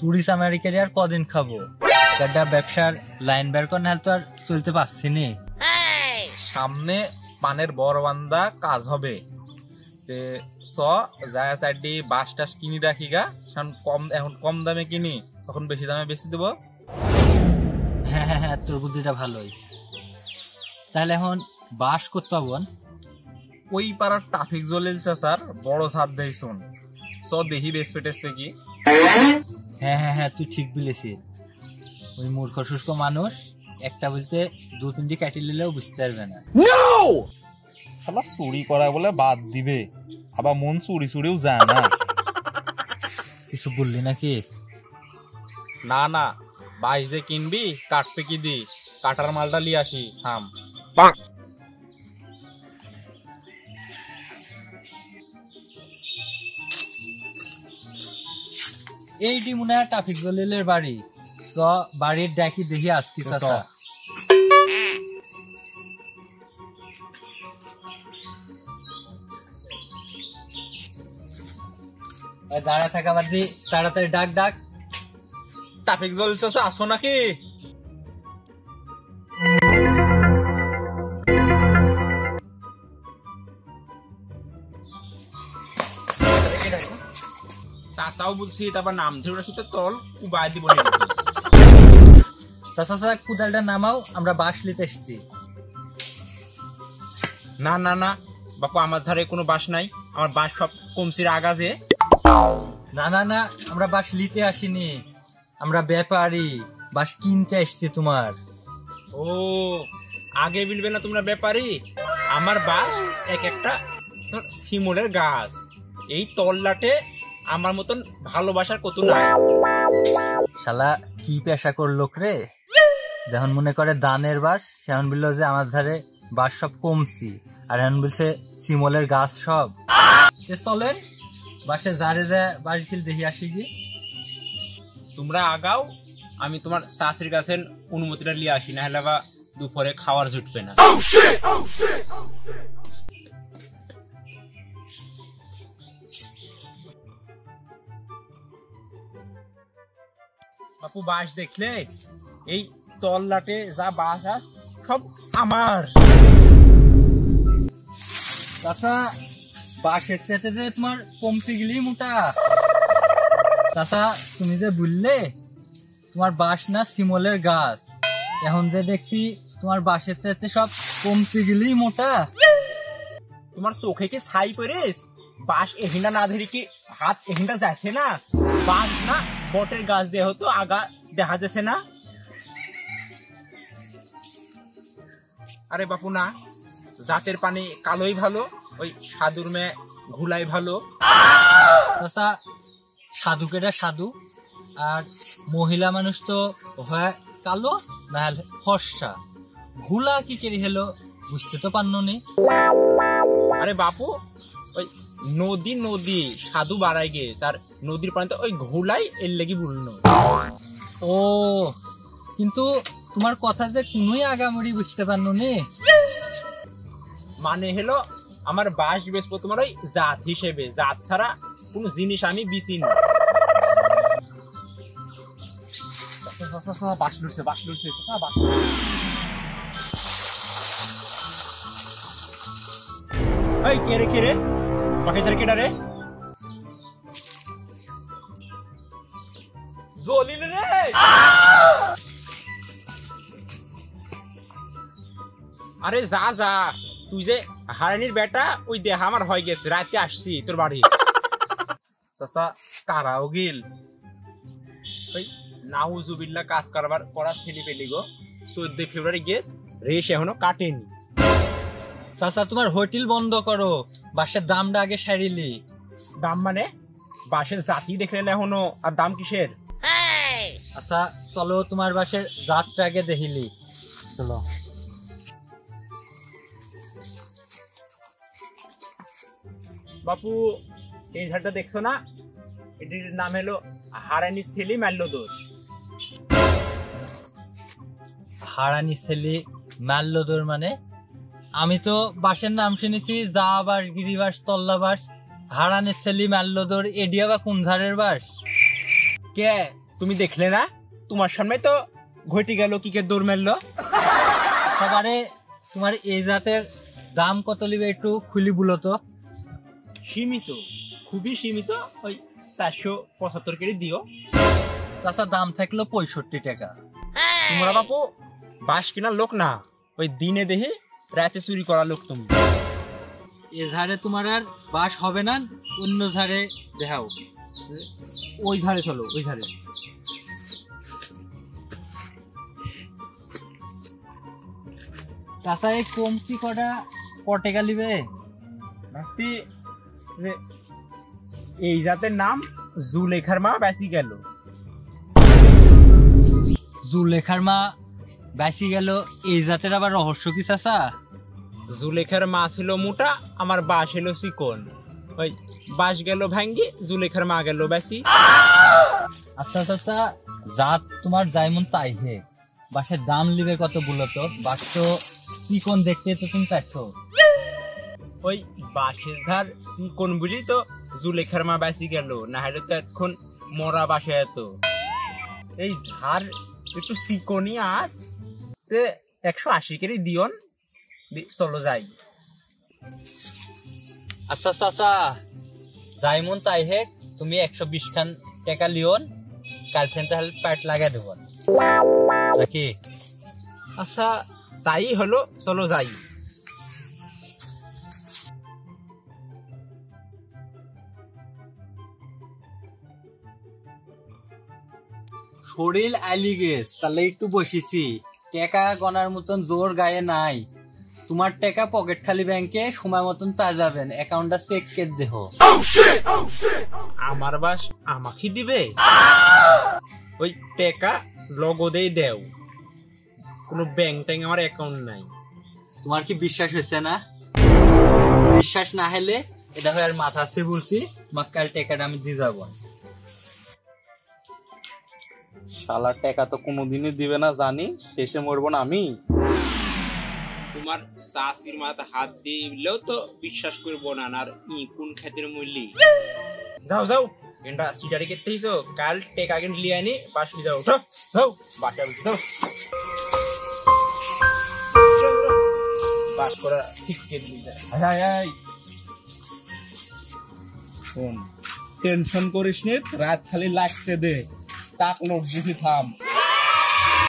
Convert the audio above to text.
চুরি চামারি করে আর কদিন খাবো? একটা ব্যবসার লাইন বের করে না তো আর চলতে পারছি নি। সামনে পানের বড় বান্দা কাজ হবে, যায় চারটি বাস টাস কিনি রাখি গা, এখন কম দামে কিনি, তখন বেশি দামে বেশি দেবো। হ্যাঁ হ্যাঁ হ্যাঁ, তোর বুদ্ধিটা ভালোই। তাহলে এখন বাস করতে পাবো? ওই পাড়ার ট্রাফিক জলিল চাচার বড় ছাদ দেই শোন, দেখি বেসপে টেসপে কি। হ্যাঁ হ্যাঁ হ্যাঁ, তুই ঠিক বলেছিস। ওই মূর্খ শুষ্ক মানুষ একটা বলতে দু তিনটি কাটি নিলেও বুঝতে পারবে না। শালা চুরি করা বলে বাদ দিবে, আবার মন চুরি চুরিও যায় না। কিছু বললি নাকি? না না, বাইশ যে কিনবি কাটপে কি দি, কাটার মালটা লিয়ে আসি থাম। এইটি মনে হয় ট্রাফিক জলিলের বাড়ি। তো বাড়ির ডাকি দেখি আসছি চাচা। দাঁড়া থাকা বাদ দি, তাড়াতাড়ি ডাক ডাক। ট্রাফিক জলিল চাচা আসো নাকি? চাচাও বলছি, তারপর নাম ধরে রাখি তো তল উবাই দিব। চাচা চাচা কুদালটা নামাও, আমরা বাঁশ নিতে এসছি। না না না বাপু, আমার ধারে কোনো বাঁশ নাই, আমার বাঁশ সব কমছির আগাজে। না না না, আমরা বাঁশ নিতে আসিনি, আমরা ব্যাপারী, বাঁশ কিনতে এসছি তোমার। ও আগে বলবে না তোমরা ব্যাপারী? আমার বাঁশ এক একটা শিমুলের গাছ, এই তল্লাটে আমার মতন ভালোবাসার কত নাই। শালা কি পেশা করলো রে, যখন মনে করে দানের বাঁশ সেখন বললো যে আমার ধারে বাঁশ সব কমছি, আর এখন বলছে শিমলের গাছ সব। চলেন বাসে যারে যা বাঁশ গিল দেখি আসি গিয়ে। তোমরা আগাও, আমি তোমার শাশুড়ির কাছে অনুমতিটা নিয়ে আসি, না হলে বা দুপুরে খাওয়ার জুটবে না। বাপু বাঁশ দেখলে এই তল্লাটে যা বাঁশ আছে সব আমার। চাচা বাঁশের চেতে যে তোমার কমতে গেলি মোটা। চাচা তুমি যে বললে তোমার বাঁশ না শিমলের গাছ, এখন যে দেখছি তোমার বাঁশের চেতে সব কমতে গেলি মোটা। তোমার চোখে কি ছাই পড়েস? বাঁশ এহিনা না ধরি কি হাত এহিনা যাচ্ছে না? বাঁশ না বটের গাছ দেহ তো আগা দেখা যাচ্ছে না? আরে বাপু না, জাতের পানি কালোই ভালো, ওই সাধুর মেয়ে ঘুলাই ভালো। চাচা সাধু কেটা সাধু, আর মহিলা মানুষ তো হয় কালো না ফর্সা, ঘুলা কি কেরি হলো বুঝতে তো পারনো নি। আরে বাপু ওই নদী নদী সাধু বাড়াই গেছে, আর নদীর পানিতে ওই ঘুলাই এর লেগে বললো। ও কিন্তু তোমার কথা যে কোনোই আগামরি বুঝতে পারনো নি। মানে হলো আমার বাস বেসবো তোমার ওই জাত হিসেবে, জাত ছাড়া কোন জিনিস আমি বিচি না। বাস লুটছে বাস লুটছে বাস। এই কেরে কেরে পাকিস্তান কেডা রে? জলিল রে। আরে যা যা, তুই যে হারানির বেটা, ওই দেহ আমার হয়ে গেছে, রাতে আসছি তোর বাড়ি। চাচা কারাও গিল ওই নাউজুবিল্লাহ কাজ কারবার করা ছেলে পেলি গো, 14 ফেব্রুয়ারি গেস রেশ এখনো কাটেনি। চাচা তোমার হোটেল বন্ধ করো, বাসের দামটা আগে সারিলি। দাম মানে বাসের জাতি দেখলে না এখনো, আর দাম কিসের? আচ্ছা চলো তোমার বাসের জাতটা আগে দেখিলি। চলো বাপু, এই ঝাড়টা দেখছো না, এটির নাম হলো হারানি ছেলে মাল্যদোষ। হারানি ছেলে মাল্যদোর মানে? আমি তো বাসের নাম শুনেছি যা বাস, গিরিবাস, তল্লা বাস। হারানি ছেলে মাল্যদোর এডিয়া বা কোন ধারের বাস? কে তুমি দেখলে না তোমার সামনে তো ঘটি গেল কি কে দৌড় মারলো। সবারে তোমার এই জাতের দাম কত লিবে একটু খুলি বলো তো। সীমিত, খুবই সীমিত, ওই 475 করে দিও। চাচা দাম থাকলো 65 টাকা। তোমরা বাপু বাঁশ কেনার লোক না, ওই দিনে দেখে রাতে চুরি করা লোক তুমি। এ ধারে তোমার আর বাস হবে না, অন্য ধারে দেখাও। ওই ধারে চলো, ওই ধারে। চাচা এই কমতি কটা টাকা লিবে? নাস্তি এই জাতের নাম জুলেখার মা বেশি গেল। জুলেখার মা বেশি গেল, এই জাতের আবার রহস্য কি চাচা? জুলেখার মা ছিল মোটা, আমার বাস এলো চিকন, ওই বাস গেল ভাঙ্গি, জুলেখার মা গেল বেশি। আচ্ছা চাচা, জাত তোমার যাইমন তাই হে, বাসের দাম লিবে কত বলো তো? বাস তো চিকন দেখতে তো তুমি পাইছো। ওই বাসের ধার চিকন বুঝি তো জুলেখার মা বেশি গেল, না হলে তো এখন মরা বাসে এত। এই ধার একটু চিকনই আজ 180 করে দিওন, চলো যাই। আচ্ছা চাচা, যাইমন তাই হে, তুমি 120 খান টাকা লিওন, কাল থেকে তাহলে প্যাট লাগাই দেব নাকি? আচ্ছা তাই হলো, চলো যাই। শরীর আইলি গেছ, তাহলে একটু বসেছি, টাকা গনার মতন জোর গায়ে নাই। তোমার টাকা পকেট খালি ব্যাংকে সময় মতন পেয়ে যাবেন, অ্যাকাউন্টটা চেক করে দেহ। আমার বাস আমাকে দিবে? ওই টাকা লগদেই দেও, কোনো ব্যাংক ট্যাঙ্ক আমার অ্যাকাউন্ট নাই। তোমার কি বিশ্বাস হয়েছে না? বিশ্বাস না হলে এটা হয় আর মাথা আছে বলছি, তোমার কাল টাকাটা আমি দিয়ে যাবো। শালার টাকা তো কোনোদিনই দিবে না জানি, শেষে মরবো না আমি। তোমার শাশির মাথা হাত দিলেও তো বিশ্বাস করবো না, আর ই কোন খাতের মূল্যি। যাও যাও, এটা সিটারি করতে হিসো, কাল টেকা কিন্তু লিয়ে আনি বাস নিয়ে যাও। যাও বাসা বলছি, যাও বাস করা ঠিক করে দিয়ে যায়। হাই হাই শোন, টেনশন করিস নি, রাত খালি লাগতে দে, টাক নোট দিছি থাম।